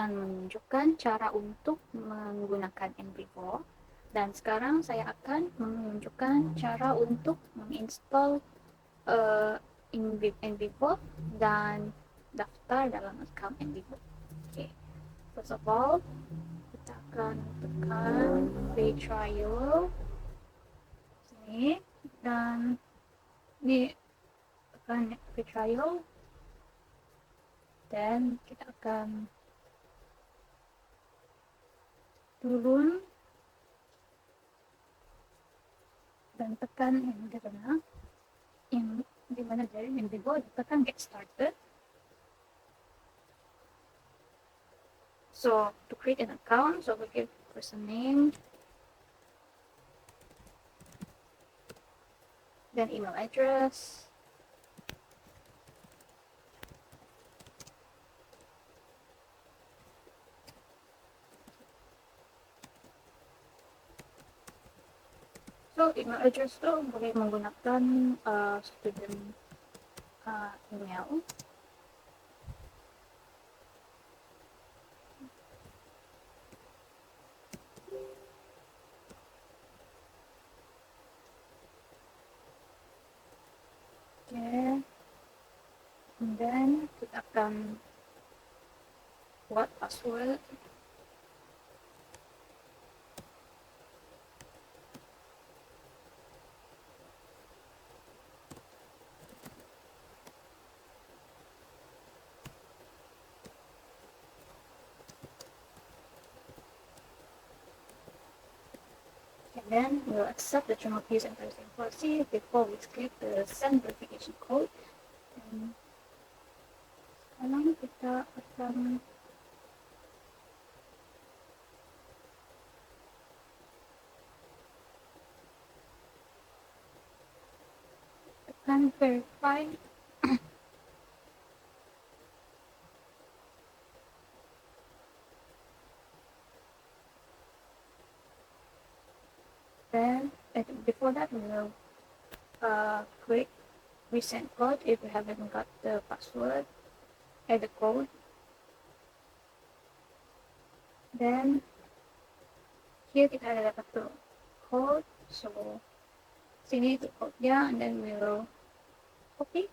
akan menunjukkan cara untuk menggunakan NVivo, dan sekarang saya akan menunjukkan cara untuk menginstal NVivo dan daftar dalam account NVivo. Okay. First of all, kita akan tekan free trial sini, dan ini tekan free trial, dan kita akan turun dan tekan yang di mana dari NVivo, tekan get started. So to create an account, so we give person name, then email address, so email address itu boleh menggunakan student email. Okay. And then kita akan buat password. And then we'll accept the term of use and privacy policy before we click the send verification code. And sekarang kita akan verify. Then before that, we will click resend code if we haven't got the password and the code. Then here kita ada dapat tuh code, so sini itu code-nya, and then we will copy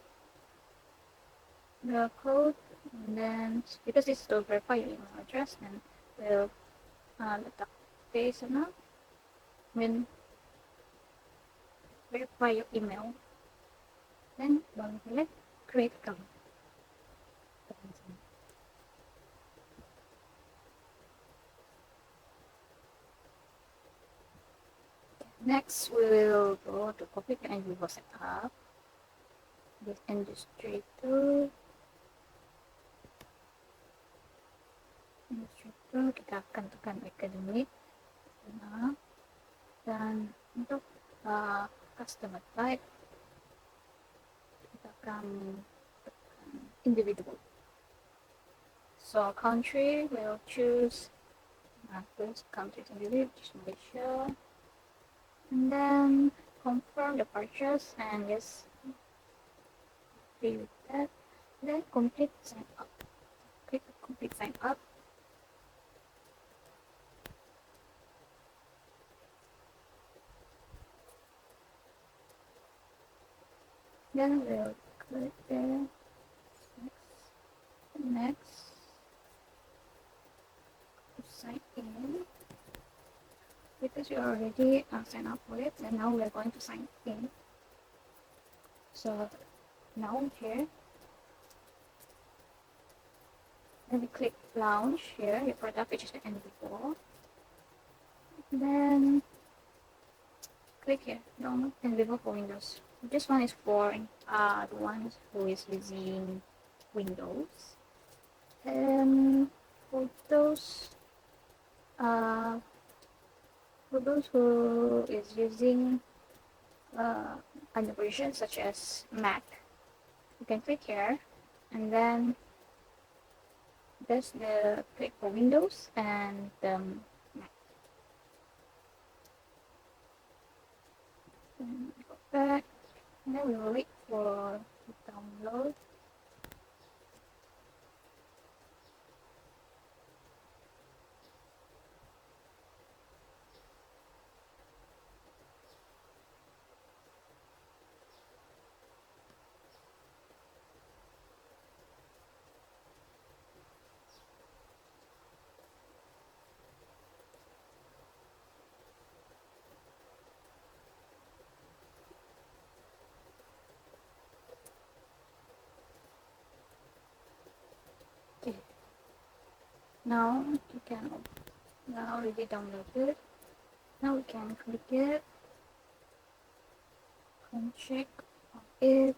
the code, and then because this is to verify your email address, and we'll letak paste sana, when verify your email, then baru boleh create account. Next, we will go to Copic and NVivo setup. This Illustrator. Kita akan tekan academic. Dan untuk customer type, kita akan tekan individual. So country, we'll choose first country sendiri, just Malaysia. And then confirm the purchase, and yes, agree with that. Then complete sign up. Click complete sign up. Then we'll click there. Next. Sign in. Because you already signed up for it, and now we're going to sign in. So now here, then we click launch here, your product which is the NVivo. Then click here, download NVivo for Windows. This one is for the ones who is using Windows. And for those who is using other versions such as Mac, you can click here, and then there's the click for Windows and Mac. And go back, and then we will wait for the download. Now you can already downloaded. Now we can click it and check on it.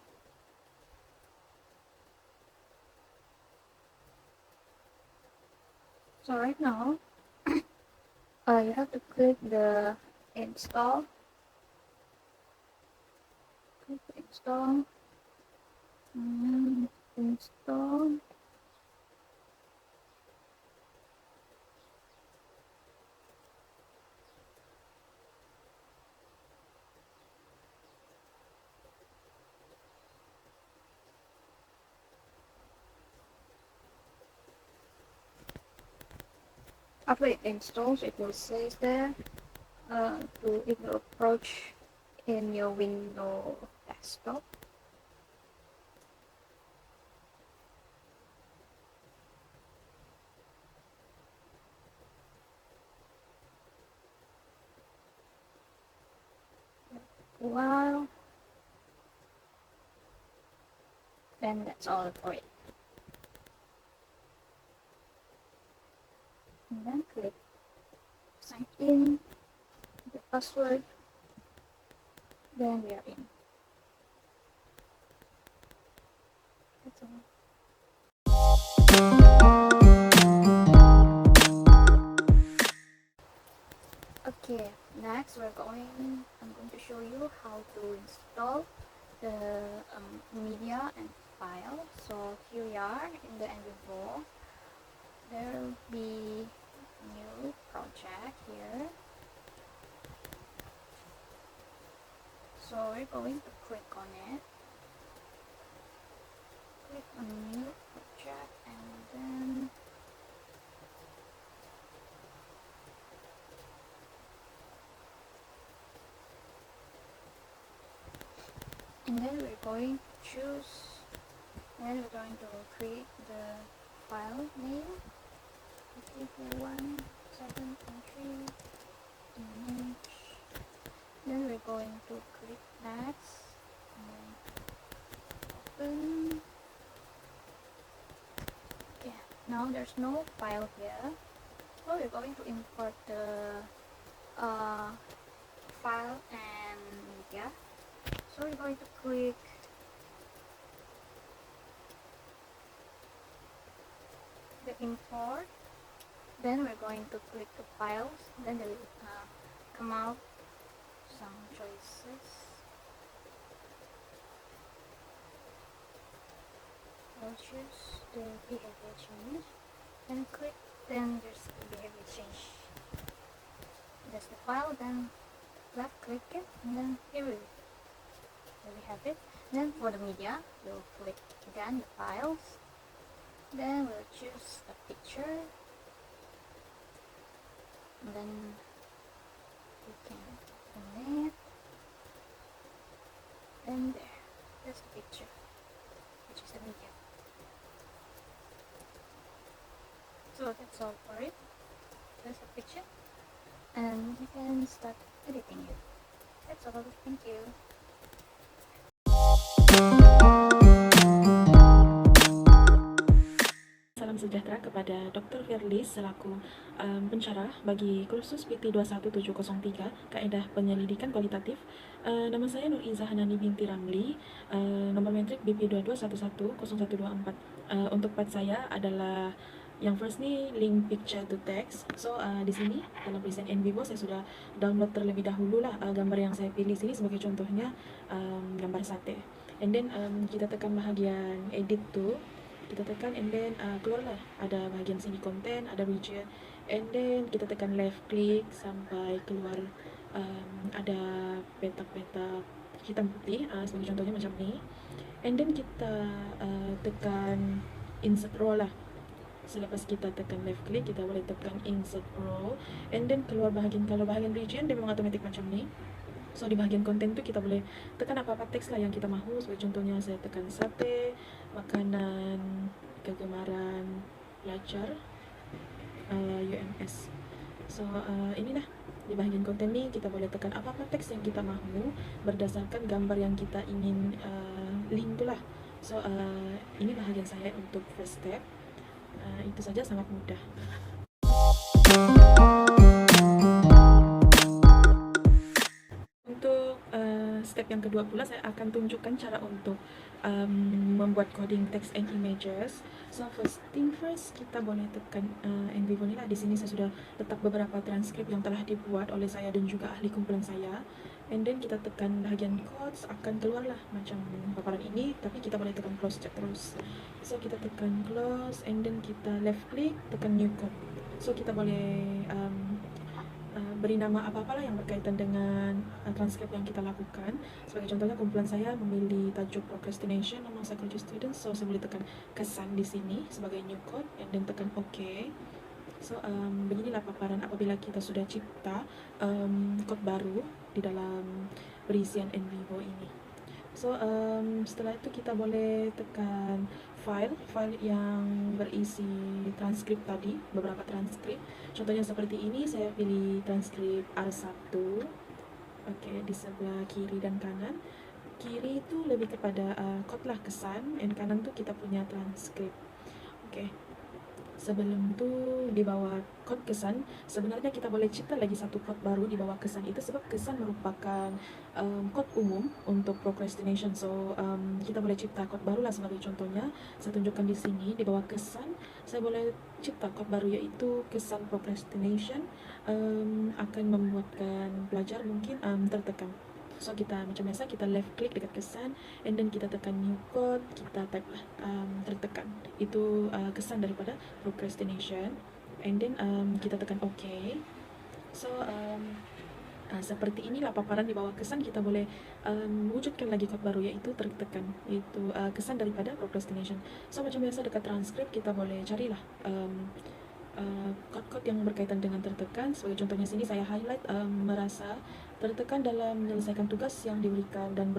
So right now you have to click the install. Click install. Install. After it installs, it will say there it will approach in your Windows desktop. Wow. Then that's all for it. And then click sign in, the password, then we are in. That's all. Okay, next I'm going to show you how to install the media and file. So here we are in the NV4. There will be new project here. So we're going to click on it. Click on new project and then we're going to choose, and we're going to create the file name. 341.7.3 image. Then we're going to click next and then open. Okay, now there's no file here, so we're going to import the file and media. So we're going to click the import, then we're going to click the files, then there will come out some choices. We'll choose the behavior change and click, then there's the behavior change. That's the file, then left click it, and then here we have it. Then for the media, we'll click again the files, then we'll choose a picture, and then we can open it, and there's the picture, which is the media. So that's all for it. There's a picture, and you can start editing it. That's all. Thank you. Salam sejahtera kepada Dr. Firlis selaku pensyarah bagi kursus PT 21703 Kaedah Penyelidikan Kualitatif. Nama saya Nur Izzah Hanani binti Ramli, nomor metrik BP 22110124. Untuk part saya adalah yang first ni link picture to text. So di sini dalam present NVivo saya sudah download terlebih dahulu lah gambar yang saya pilih sini sebagai contohnya gambar sate. And then kita tekan bahagian edit tu, kita tekan and then keluarlah ada bahagian sini content, ada region, and then kita tekan left click sampai keluar ada petak-petak hitam putih sebagai contohnya macam ni, and then kita tekan insert row lah. Selepas kita tekan left click, kita boleh tekan insert row, and then keluar bahagian, kalau bahagian region dia memang automatic macam ni. So di bahagian konten tu kita boleh tekan apa-apa teks lah yang kita mahu. Sebagai contohnya saya tekan sate, makanan kegemaran pelajar UMS. So inilah di bahagian konten ni kita boleh tekan apa-apa teks yang kita mahu berdasarkan gambar yang kita ingin link tu lah. So ini bahagian saya untuk first step. Itu saja, sangat mudah. Untuk step yang kedua pula, saya akan tunjukkan cara untuk membuat coding text and images. So first thing first, kita boleh tekan NVivo ni lah. Di sini saya sudah letak beberapa transkrip yang telah dibuat oleh saya dan juga ahli kumpulan saya. And then kita tekan bahagian codes, akan keluarlah macam paparan ini, tapi kita boleh tekan close terus. So kita tekan close and then kita left click, tekan new code. So kita boleh beri nama apa-apalah yang berkaitan dengan transkrip yang kita lakukan. Sebagai contohnya, kumpulan saya memilih tajuk procrastination among psychology students, so saya boleh tekan kesan di sini sebagai new code and then tekan OK. So beginilah paparan apabila kita sudah cipta kod baru di dalam berisian NVivo ini. So setelah itu kita boleh tekan file yang berisi transkrip tadi, beberapa transkrip. Contohnya seperti ini, saya pilih transkrip R1. Oke, di sebelah kiri dan kanan. Kiri itu lebih kepada kod lah, kesan, dan kanan tuh kita punya transkrip. Oke. Sebelum tu di bawah kod kesan, sebenarnya kita boleh cipta lagi satu kod baru di bawah kesan itu, sebab kesan merupakan kod umum untuk procrastination. So kita boleh cipta kod baru lah. Sebagai contohnya, saya tunjukkan di sini di bawah kesan, saya boleh cipta kod baru yaitu kesan procrastination akan membuatkan pelajar mungkin tertekan. So kita macam biasa, kita left click dekat kesan and then kita tekan new code, kita type lah tertekan. Itu kesan daripada procrastination. And then kita tekan OK. So seperti inilah paparan di bawah kesan. Kita boleh wujudkan lagi kod baru yaitu tertekan, iaitu kesan daripada procrastination. So macam biasa dekat transkrip kita boleh carilah kod-kod yang berkaitan dengan tertekan. Sebagai contohnya sini saya highlight merasa tertekan dalam menyelesaikan tugas yang diberikan dan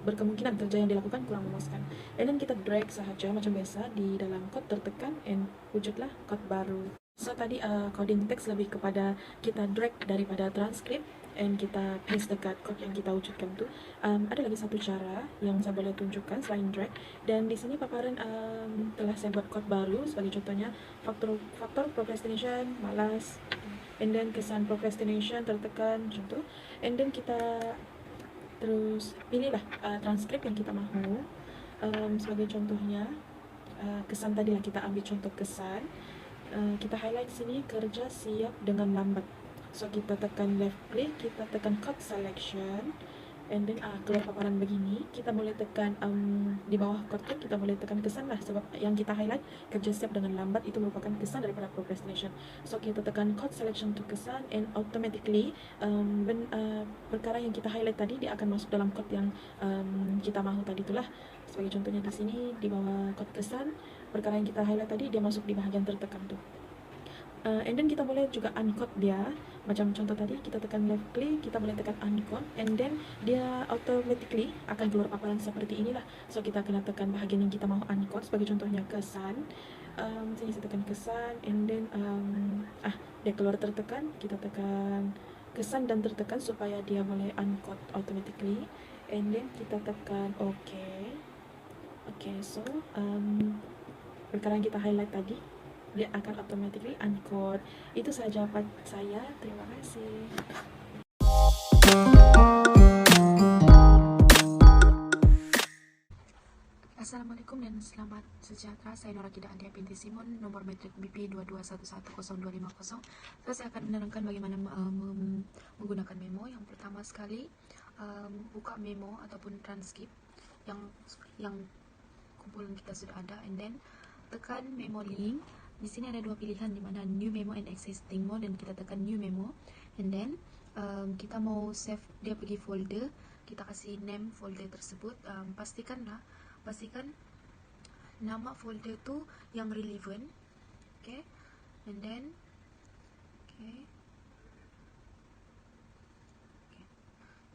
berkemungkinan kerja yang dilakukan kurang memuaskan. And then kita drag sahaja macam biasa di dalam kod tertekan and wujudlah kod baru. So tadi coding text lebih kepada kita drag daripada transkrip and kita paste dekat kod yang kita wujudkan tu. Ada lagi satu cara yang saya boleh tunjukkan selain drag, dan di sini paparan telah saya buat kod baru. Sebagai contohnya, faktor procrastination, malas, and then kesan procrastination, tertekan, macam tu. And then kita terus pilihlah transkrip yang kita mahu. Sebagai contohnya, kesan tadi lah, kita ambil contoh kesan. Kita highlight sini, kerja siap dengan lambat. So kita tekan left click, kita tekan code selection, and then keluar paparan begini. Kita boleh tekan di bawah code tu, kita boleh tekan kesan lah, sebab yang kita highlight kerja siap dengan lambat itu merupakan kesan daripada procrastination. So kita tekan code selection to kesan and automatically perkara yang kita highlight tadi dia akan masuk dalam code yang kita mahu tadi itulah. Sebagai contohnya di sini di bawah code kesan, perkara yang kita highlight tadi dia masuk di bahagian tertekan tu. And then kita boleh juga uncode dia. Macam contoh tadi, kita tekan left click, kita boleh tekan uncode, and then dia automatically akan keluar paparan seperti inilah. So kita kena tekan bahagian yang kita mahu uncode. Sebagai contohnya kesan, sini saya tekan kesan, and then dia keluar tertekan. Kita tekan kesan dan tertekan supaya dia boleh uncode automatically, and then kita tekan OK. Okay, so perkara yang kita highlight tadi dia akan automatically uncode. Itu saja jawaban saya. Terima kasih. Assalamualaikum dan selamat sejahtera. Saya Nora Kida Andia binti Simon, nomor metrik BP 221100250. So, saya akan menerangkan bagaimana menggunakan memo. Yang pertama sekali, buka memo ataupun transkrip yang kumpulan kita sudah ada, and then tekan memo link. Di sini ada dua pilihan, di mana new memo and existing memo, dan kita tekan new memo, and then kita mau save dia pergi folder, kita kasih name folder tersebut. Pastikan nama folder tu yang relevant. Okay, and then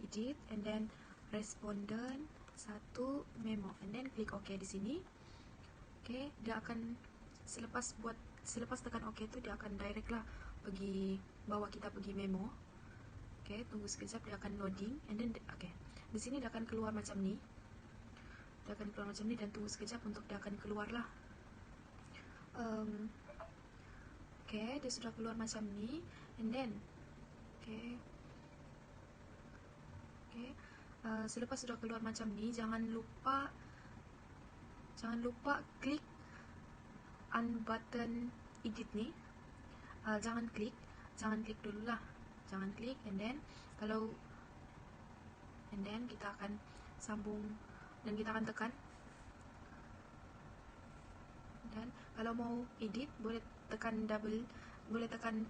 edit, and then respondent satu memo, and then klik OK di sini. Okay, dia akan selepas tekan OK tu dia akan direct lah bawa kita pergi memo. Okay, tunggu sekejap, dia akan loading, and then di sini dia akan keluar macam ni. Dan tunggu sekejap untuk dia akan keluar lah. Okay, dia sudah keluar macam ni. And then selepas sudah keluar macam ni, jangan lupa klik button edit ni. Jangan klik dulu lah, jangan klik. And then kita akan sambung dan kita akan tekan. Dan kalau mau edit, boleh tekan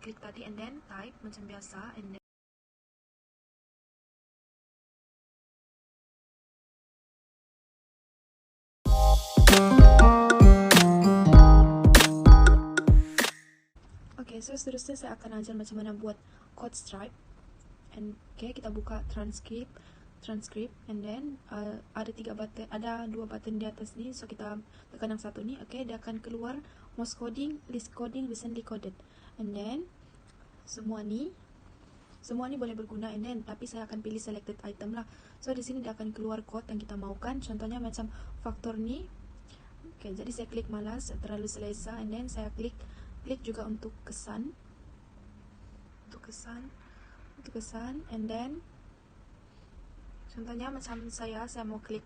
klik tadi and then type macam biasa. And then okay, so seterusnya saya akan ajar macam mana buat code stripe. And kita buka transcript and then ada dua button di atas ni. So kita tekan yang satu ni. Dia akan keluar most coding, list coding, recently coded. And then semua ni boleh berguna. And then tapi saya akan pilih selected item lah. So di sini dia akan keluar code yang kita maukan. Contohnya macam faktor ni. Jadi saya klik malas, terlalu selesa. And then saya klik juga untuk kesan. And then contohnya macam saya mau klik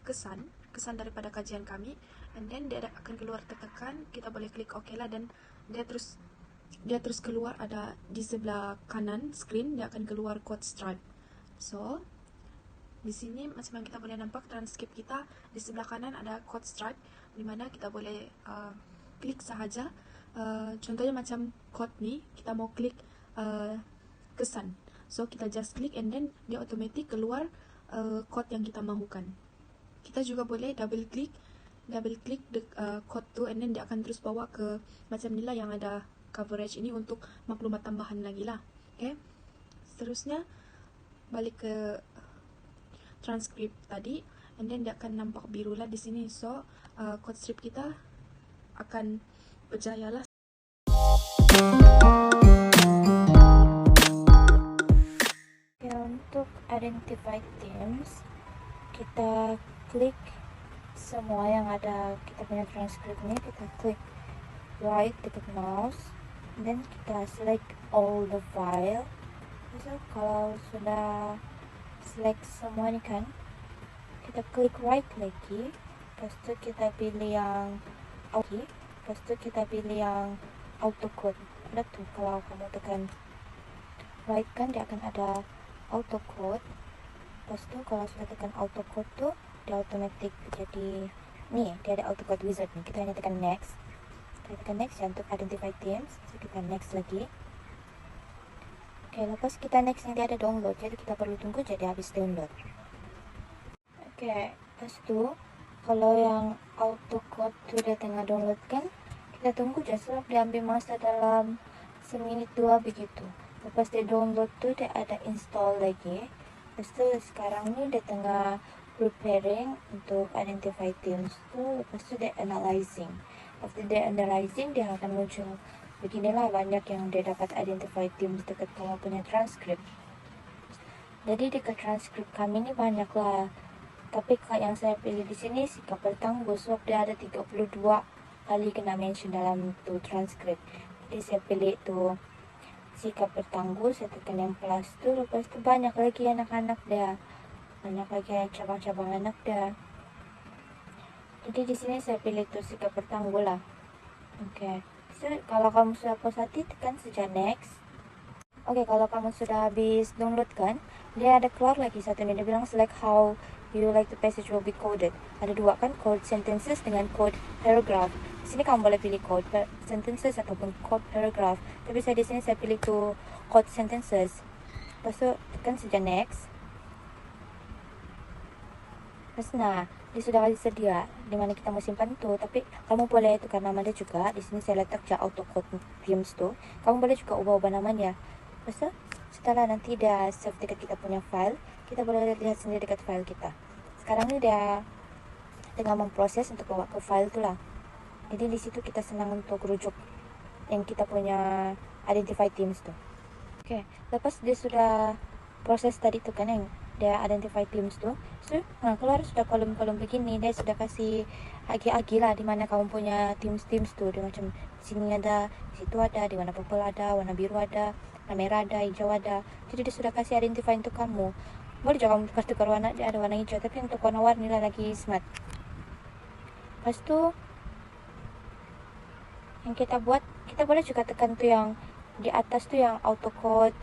kesan daripada kajian kami. And then dia akan keluar tertekan. Kita boleh klik OK lah, dan dia terus keluar ada di sebelah kanan screen, dia akan keluar code stripe. So di sini macam yang kita boleh nampak transkrip kita di sebelah kanan ada code stripe, di mana kita boleh klik sahaja. Contohnya macam code ni, kita mau klik kesan. So kita just klik and then dia automatic keluar code yang kita mahukan. Kita juga boleh double click code tu, and then dia akan terus bawa ke macam ni lah, yang ada coverage ini untuk maklumat tambahan lagi lah. Seterusnya balik ke transkrip tadi, and then dia akan nampak biru lah di sini. So code strip kita akan berjaya lah. Untuk identify themes, kita klik semua yang ada kita punya transcript ini, kita klik right dekat mouse, then kita select all the file. So kalau sudah select semua ni kan, kita klik right lagi, lepas tu kita pilih yang auto code. Ada tuh, kalau kamu tekan right kan dia akan ada auto code. Lepas tu kalau sudah tekan auto code tu, dia automatic jadi ni, dia ada auto code wizard ni. Kita hanya tekan next. Ya, untuk identify themes. So kita next lagi. Lepas kita next yang dia ada download, jadi kita perlu tunggu jadi habis download. Lepas tu kalau yang auto code tu dia tengah download kan, kita tunggu je sebab dia ambil masa dalam seminit 2 begitu. Lepas dia download tu dia ada install lagi. Lepas tu sekarang ni dia tengah preparing untuk identify themes tu. Lepas tu dia analyzing. After dia analyzing, dia akan muncul beginilah banyak yang dia dapat identify themes dekat kamu punya transcript. Jadi dekat transcript kami ni banyak lah. Tapi yang saya pilih di sini sikap bertangguh, sebab dia ada 32 kali kena mention dalam tu transcript. Jadi saya pilih tu sikap bertangguh, saya tekan yang plus tu. Lepas tu banyak lagi anak-anak dia, banyak lagi cabang-cabang anak dia. Jadi di sini saya pilih tu sikap bertangguh lah. So kalau kamu sudah puas hati, tekan saja next. Kalau kamu sudah habis download kan, dia ada keluar lagi satu ni, dia bilang select how you like the passage will be coded. Ada dua kan, code sentences dengan code paragraph. Di sini kamu boleh pilih code sentences ataupun code paragraph. Tapi saya di sini saya pilih tu code sentences. Lepas tu tekan saja next. Nah, dia sudah sedia di mana kita mau simpan tu. Tapi kamu boleh tukar nama dia juga. Di sini saya letak je auto code themes tu. Kamu boleh juga ubah-ubah namanya. Lepas tu setelah nanti dia save dekat kita punya file, kita boleh lihat sendiri dekat file kita. Sekarang ni dia tengah memproses untuk bawa ke file tu lah. Jadi di situ kita senang untuk rujuk yang kita punya identify themes tu. Lepas dia sudah proses tadi tu kan, yang dia identify teams tu. So keluar sudah kolom-kolom begini. Dia sudah kasih agi-agi lah di mana kamu punya teams tu. Dia macam di sini ada, di situ ada, di warna purple ada, warna biru ada, warna merah ada, hijau ada. Jadi dia sudah kasih identify untuk kamu. Boleh juga kamu tukar warna, dia ada warna hijau, tapi untuk warna-warni lah lagi smart. Lepas tu yang kita buat, kita boleh juga tekan tu yang di atas tu yang auto code,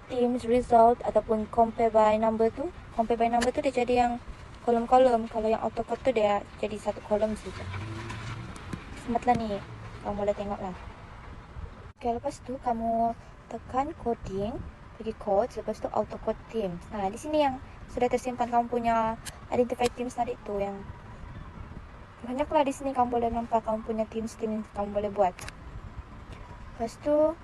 teams, result ataupun compare by number tu. Compare by number tu dia jadi yang kolom-kolom. Kalau yang auto code tu dia jadi satu kolom saja. Smart lah ni, kamu boleh tengok lah. Okay, lepas tu kamu tekan coding, pergi code, lepas tu auto code teams. Nah, di sini yang sudah tersimpan kamu punya identify teams tadi tu, yang banyaklah di sini kamu boleh nampak kamu punya teams kamu boleh buat. Lepas tu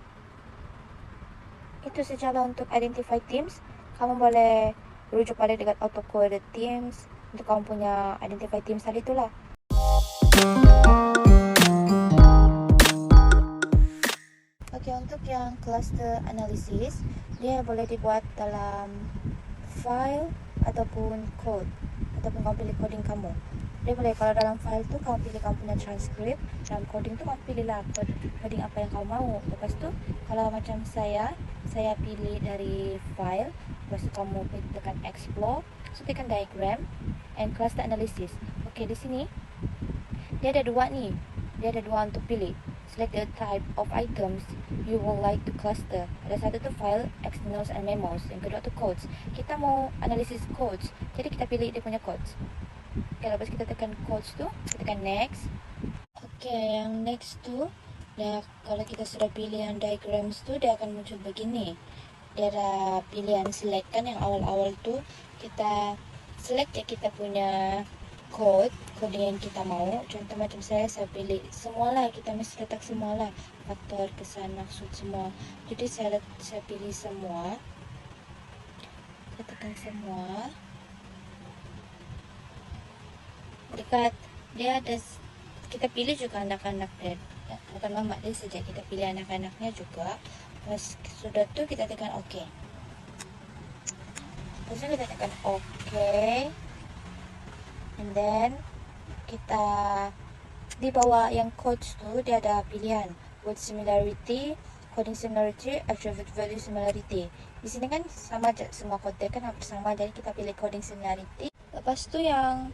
itu sajalah untuk identify teams. Kamu boleh rujuk pada dekat auto code teams untuk kamu punya identify teams tadi tu lah. Okay, untuk yang cluster analysis, dia boleh dibuat dalam file ataupun code, ataupun kamu pilih coding kamu. Dia boleh, kalau dalam file tu kamu pilih kamu punya transcript, dalam coding tu kamu pilih lah coding apa yang kamu mau. Lepas tu kalau macam saya pilih dari file, lepas tu kamu tekan explore, so tekan diagram and cluster analysis. Okay, di sini dia ada dua ni, dia ada dua untuk pilih. Select the type of items you would like to cluster. Ada satu tu file, externals and memos. Yang kedua tu codes. Kita mau analisis codes, jadi kita pilih dia punya codes. Okay, lepas kita tekan codes tu, kita tekan next. Okay, yang next tu, dia kalau kita sudah pilih yang diagrams tu, dia akan muncul begini. Dia ada pilihan select kan, yang awal-awal tu kita select ya kita punya code yang kita mau. Contoh macam saya pilih semualah, kita mesti letak semualah, faktor, kesan, maksud, semua. Jadi saya pilih semua, saya tekan semua. Dekat dia ada, kita pilih juga anak-anak dia, bukan mamak dia saja, kita pilih anak-anaknya juga. Pas sudah tu kita tekan OK. Lepas tu kita tekan OK, and then kita di bawah yang codes tu dia ada pilihan word similarity, coding similarity, attribute value similarity. Di sini kan sama aja, semua kode kan hampir sama, jadi kita pilih coding similarity. Lepas tu yang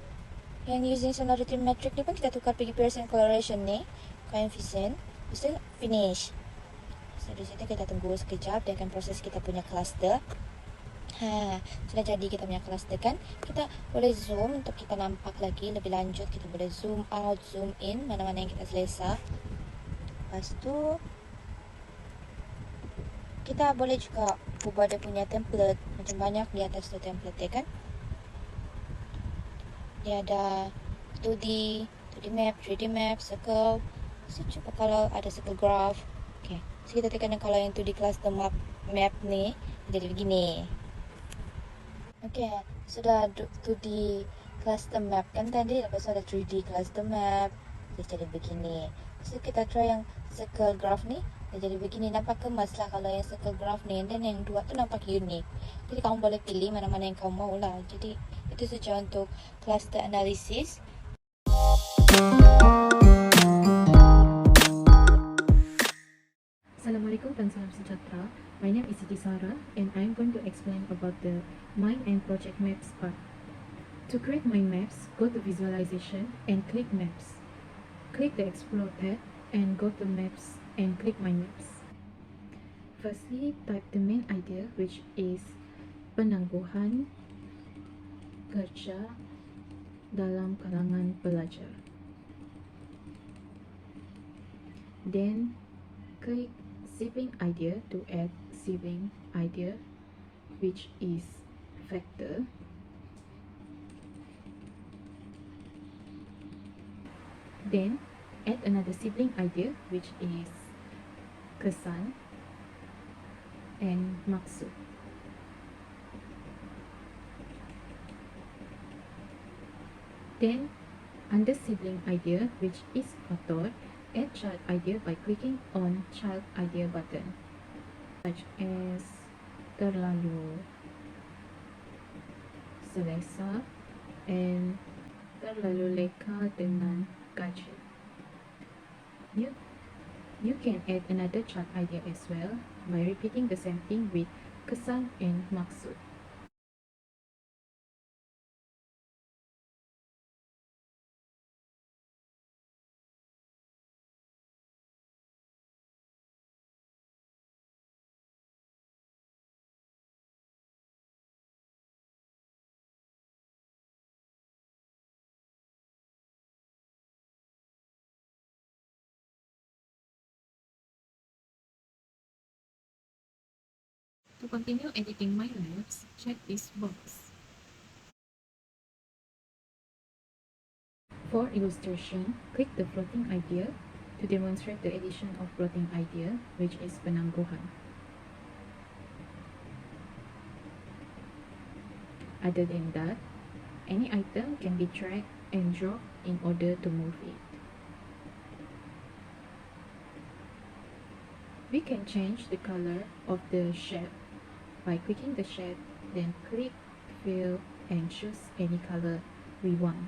using similarity metric ni pun kita tukar pergi Pearson correlation ni, coefficient, lepas tu finish. So di situ kita tunggu sekejap, dia akan proses kita punya cluster. Sudah jadi kita punya cluster kan. Kita boleh zoom untuk kita nampak lagi lebih lanjut. Kita boleh zoom out, zoom in, mana-mana yang kita selesa. Lepas tu kita boleh juga ubah dia punya template. Macam banyak di atas tu template dia kan. Dia ada 2D map, 3D map, circle. So cuba kalau ada circle graph. Okay, so kita tekan kalau yang 2D cluster map ni jadi begini. Okay, sudah 2D cluster map kan tadi, lepas tu ada 3D cluster map, dia jadi begini. So kita try yang circle graph ni, dia jadi begini. Nampak kemas lah kalau yang circle graph ni, dan yang dua tu nampak unik. Jadi kamu boleh pilih mana-mana yang kamu mau lah. Jadi itu saja untuk cluster analysis. Assalamualaikum dan salam sejahtera. My name is Siti Sarah and I'm going to explain about the Mind and Project Maps part. To create mind maps, go to Visualization and click Maps. Click the Explore tab and go to Maps and click Mind Maps. Firstly, type the main idea, which is penangguhan kerja dalam kalangan pelajar. Then click sibling idea to add sibling idea, which is factor. Then add another sibling idea, which is kesan and maksud. Then under sibling idea, which is faktor, add child idea by clicking on child idea button, such as terlalu, selesa and terlalu leka dengan gadget. You can add another chart idea as well by repeating the same thing with kesan and maksud. To continue editing my maps, check this box. For illustration, click the floating idea to demonstrate the addition of floating idea, which is penangguhan. Other than that, any item can be dragged and dropped in order to move it. We can change the color of the shape by clicking the shape, then click fill and choose any color we want.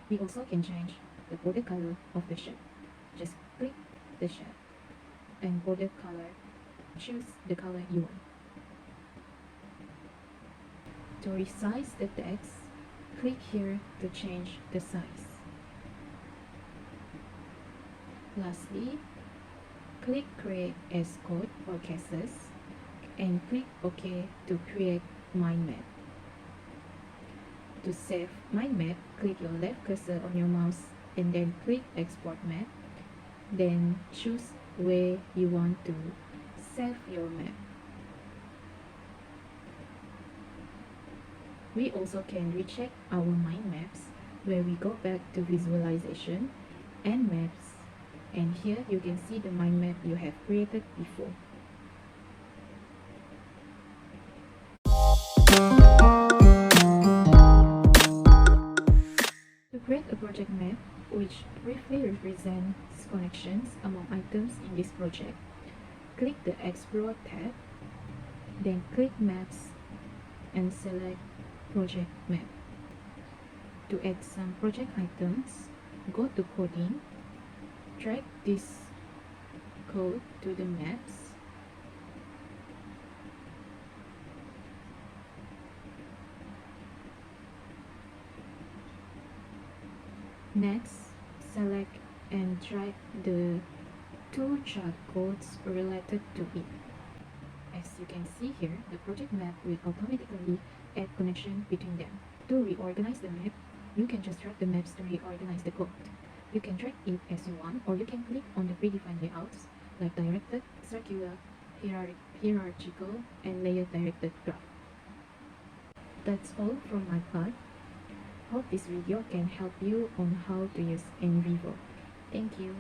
We also can change the border color of the shape. Just click the shape and border color, choose the color you want. To resize the text, click here to change the size. Lastly, click Create as Code or Cases and click OK to create mind map. To save mind map, click your left cursor on your mouse and then click Export Map. Then choose where you want to save your map. We also can recheck our mind maps where we go back to visualization and maps, and here you can see the mind map you have created before. To create a project map which briefly represents connections among items in this project, click the Explore tab, then click Maps and select Project Map. To add some project items, go to Coding, drag this code to the maps, next select and drag the two chart codes related to it. As you can see here, the project map will automatically add connection between them. To reorganize the map, you can just drag the maps to reorganize the code. You can drag it as you want, or you can click on the predefined layouts like directed, circular, hierarchical, and layer directed graph. That's all from my part. Hope this video can help you on how to use NVivo. Thank you.